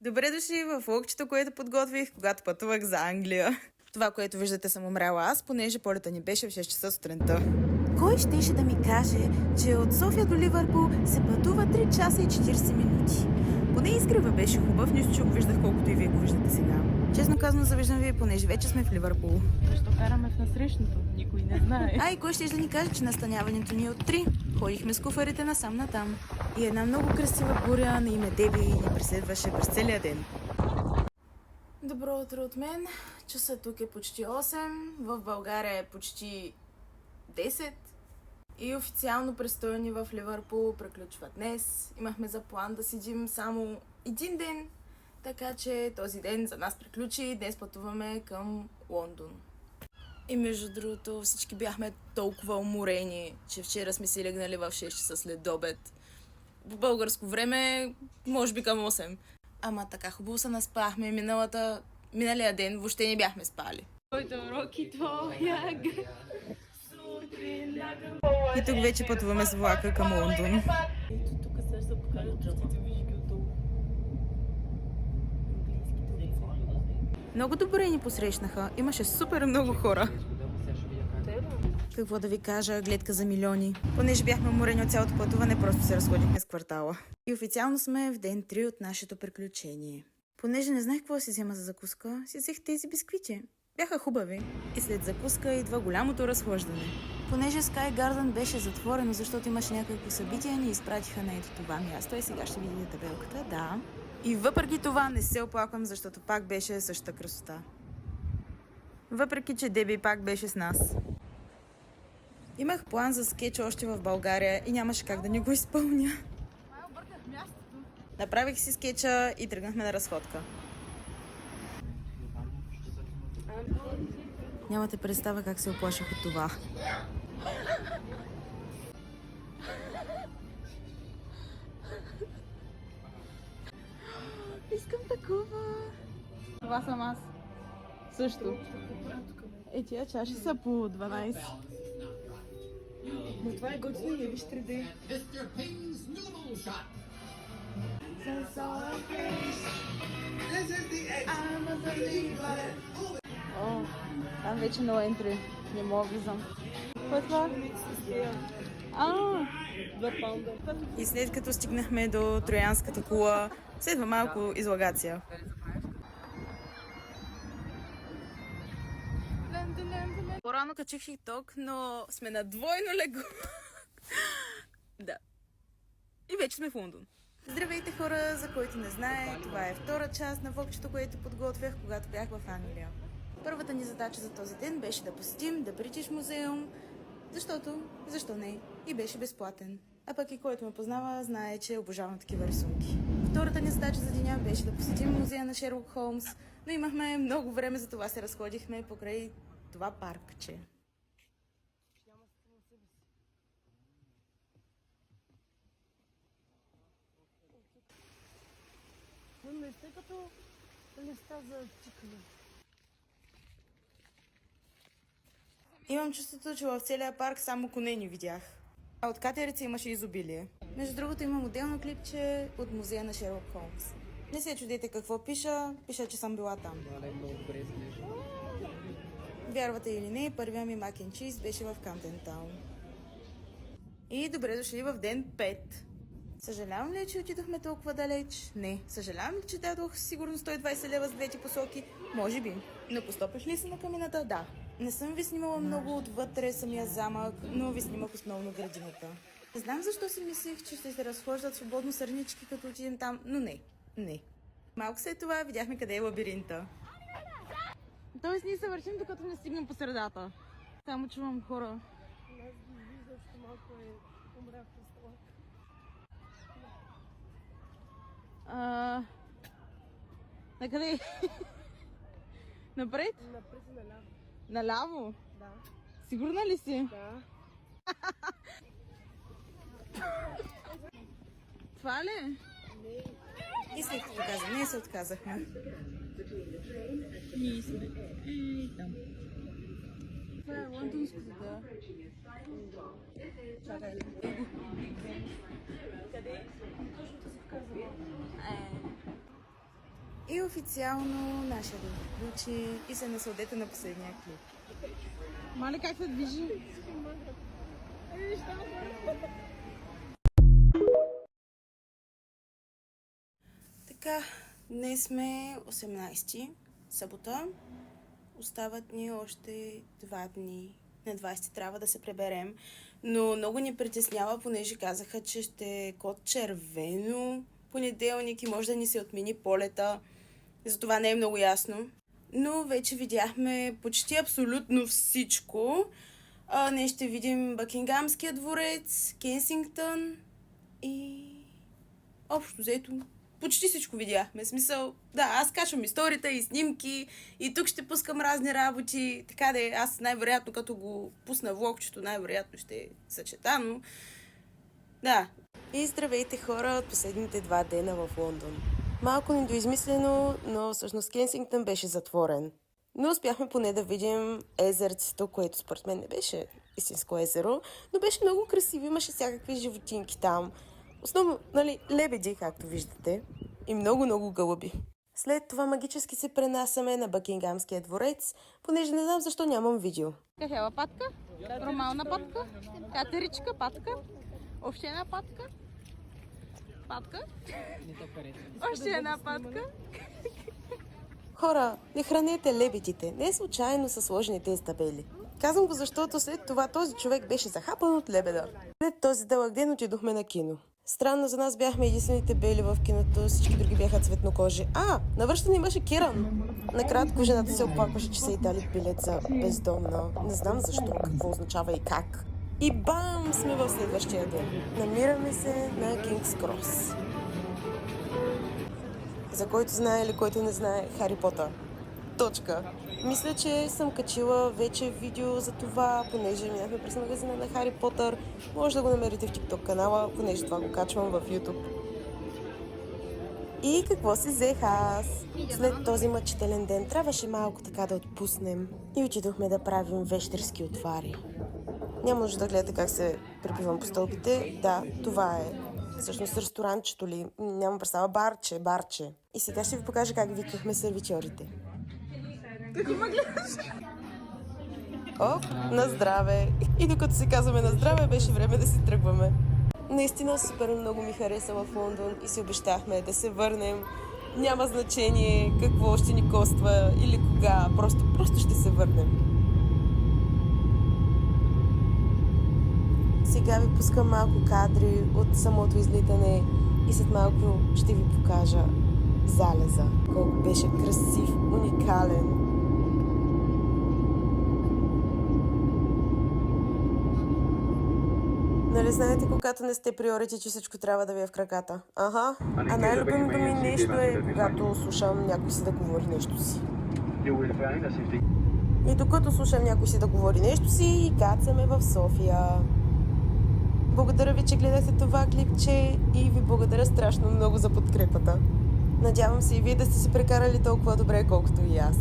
Добре дошли в влогчето, което подготвих, когато пътувах за Англия. Това, което виждате, съм умряла аз, понеже полета ни беше в 6 часа сутринта. Кой щеше да ми каже, че от София до Ливърпул се пътува 3 часа и 40 минути? Поне изгрева беше хубав, нищо, че го виждах колкото и вие го виждате сега. Честно казано, завиждам ви, понеже вече сме в Ливърпул. Защо караме в насрещното? Никой не знае. А и кой ще да ни каже, че настаняването ни е от 3? Ходихме с куфарите насам натам. И една много красива буря на име Деби ни преследваше през целия ден. Добро утро от мен. Часът тук е почти 8, в България е почти 10. И официално престоя ни в Ливърпул приключва днес. Имахме за план да седим само един ден, така че този ден за нас приключи. Днес пътуваме към Лондон. И между другото всички бяхме толкова уморени, че вчера сме си легнали в 6 часа след обед. В българско време, може би към 8. Ама така хубаво се наспахме. Миналия ден въобще не бяхме спали. Който урок и твоя. И тук вече пътуваме с влака към Лондон. Ето тук сега ще покажа простите вижги от долу. Много добре ни посрещнаха. Имаше супер много хора. Какво да ви кажа, гледка за милиони. Понеже бяхме уморени от цялото пътуване, просто се разходихме с квартала. И официално сме в ден 3 от нашето приключение. Понеже не знаех какво си взема за закуска, си взех тези бисквити. Бяха хубави. И след закуска идва голямото разхождане. Понеже Sky Garden беше затворено, защото имаше някакво събитие, ни изпратиха на ето това място и сега ще видите табелката, да. И въпреки това не се оплаквам, защото пак беше същата красота. Въпреки, че Деби пак беше с нас. Имах план за скетч още в България и нямаше как да не го изпълня. Направих си скетча и тръгнахме на разходка. Нямате представа как се оплаших от това. Искам такова. Това съм аз. Също. Тия чаши са по 12. Но това е готино и виж 3D. О, там вече no entry. Не мога влизам. Какво е това? 2 паунда. И след като стигнахме до Троянската кула, следва малко излагация. По-рано качих TikTok, но сме на двойно легло. Да. И вече сме в Лондон. Здравейте хора, за който не знае, това е втора част на влогчето, което подготвях, когато бях в Англия. Първата ни задача за този ден беше да посетим The British Museum, защото, защо не, и беше безплатен. А пък и който ме познава, знае, че обожавам такива рисунки. Втората ни задача за деня беше да посетим музея на Шерлок Холмс, но имахме много време, за това се разходихме покрай това паркче. Но не сте като листа за чикане. Имам чувството, че в целия парк само коне не видях. А от катерици имаше изобилие. Между другото имам отделно клипче от музея на Шерлок Холмс. Не се чудете какво пиша, че съм била там. Вярвате или не, първия ми мак н чиз беше в Камден Таун. И добре дошли в ден 5. Съжалявам ли, че отидохме толкова далеч? Не. Съжалявам ли, че дадох сигурно 120 лева с двете посоки? Може би. Но постъпиш ли се на камината? Да. Не съм ви снимала много отвътре самия замък, но ви снимах основно градината. Не знам защо си мислех, че ще се разхождат свободно сърнички, като отидем там, но не. Не. Малко след това видяхме къде е лабиринта. Тоест ние се вършим, докато не стигнем по средата. Само чувам хора. Аз ги виждам, че малко е умрях през това. На къде? Напред? Напред и наляво. Наляво? Да. Сигурна ли си? Да. Това ли? Не. И след като каза, ние се отказахме. Ние сме. Там. Това е лондонското, да. Чакай. Къде? Точно се казва. И официално нашия ден приключи и се насладете на последния клип. Маля как се движи? Така, днес сме 18 събота. Остават ни още 2 дни. На 20 трябва да се преберем. Но много ни притеснява, понеже казаха, че ще е код червено понеделник и може да ни се отмени полета. Затова не е много ясно. Но вече видяхме почти абсолютно всичко. Днес ще видим Бъкингамския дворец, Кенсингтън и общо взето почти всичко видяхме. Смисъл, да, аз качвам историята и снимки и тук ще пускам разни работи. Така да аз най-вероятно като го пусна влогчето, най-вероятно ще е съчетано. Да. И здравейте хора от последните 2 дена в Лондон. Малко недоизмислено, но всъщност Кенсингтън беше затворен. Но успяхме поне да видим езерцето, което според мен не беше истинско езеро, но беше много красиво, имаше всякакви животинки там. Основно, лебеди, както виждате, и много гълъби. След това магически се пренасяме на Бъкингамския дворец, понеже не знам защо нямам видео. Кафела патка, нормална патка, катеричка патка, овчена патка, патка, още една патка. Хора, не хранете лебедите, не случайно са сложени тези табели. Казвам го, защото след това този човек беше захапан от лебеда. След този дълъг ден отидохме на кино. Странно за нас бяхме единствените бели в киното, всички други бяха цветнокожи. На връщане имаше Киран. Накратко жената се оплакваше, че са й дали билет за бездомна. Не знам защо, какво означава и как. И бам! Сме в следващия ден. Намираме се на Кингс Крос. За който знае или който не знае, Хари Потър. Точка. Мисля, че съм качила вече видео за това, понеже минахме през магазина на Хари Потър. Може да го намерите в TikTok канала, понеже това го качвам в YouTube. И какво си взех аз? След този мъчителен ден трябваше малко така да отпуснем и отидохме да правим вещерски отвари. Няма нужда да гледате как се припивам по стълбите. Да, това е. Всъщност ресторанчето ли? Нямам представа. Барче. И сега ще ви покажа как викахме сервитьорите. Какво ме гледаш? О, на здраве! И докато си казваме на здраве, беше време да си тръгваме. Наистина супер много ми хареса в Лондон и си обещахме да се върнем. Няма значение какво ще ни коства или кога, просто ще се върнем. Сега ви пускам малко кадри от самото излитане и след малко ще ви покажа залеза. Колко беше красив, уникален. Нали знаете, когато не сте приорити, че всичко трябва да ви е в краката? А най-любимото ми нещо е, когато слушам някой си да говори нещо си. И докато слушам някой си да говори нещо си, кацаме в София. Благодаря ви, че гледахте това клипче и ви благодаря страшно много за подкрепата. Надявам се и вие да сте се прекарали толкова добре, колкото и аз.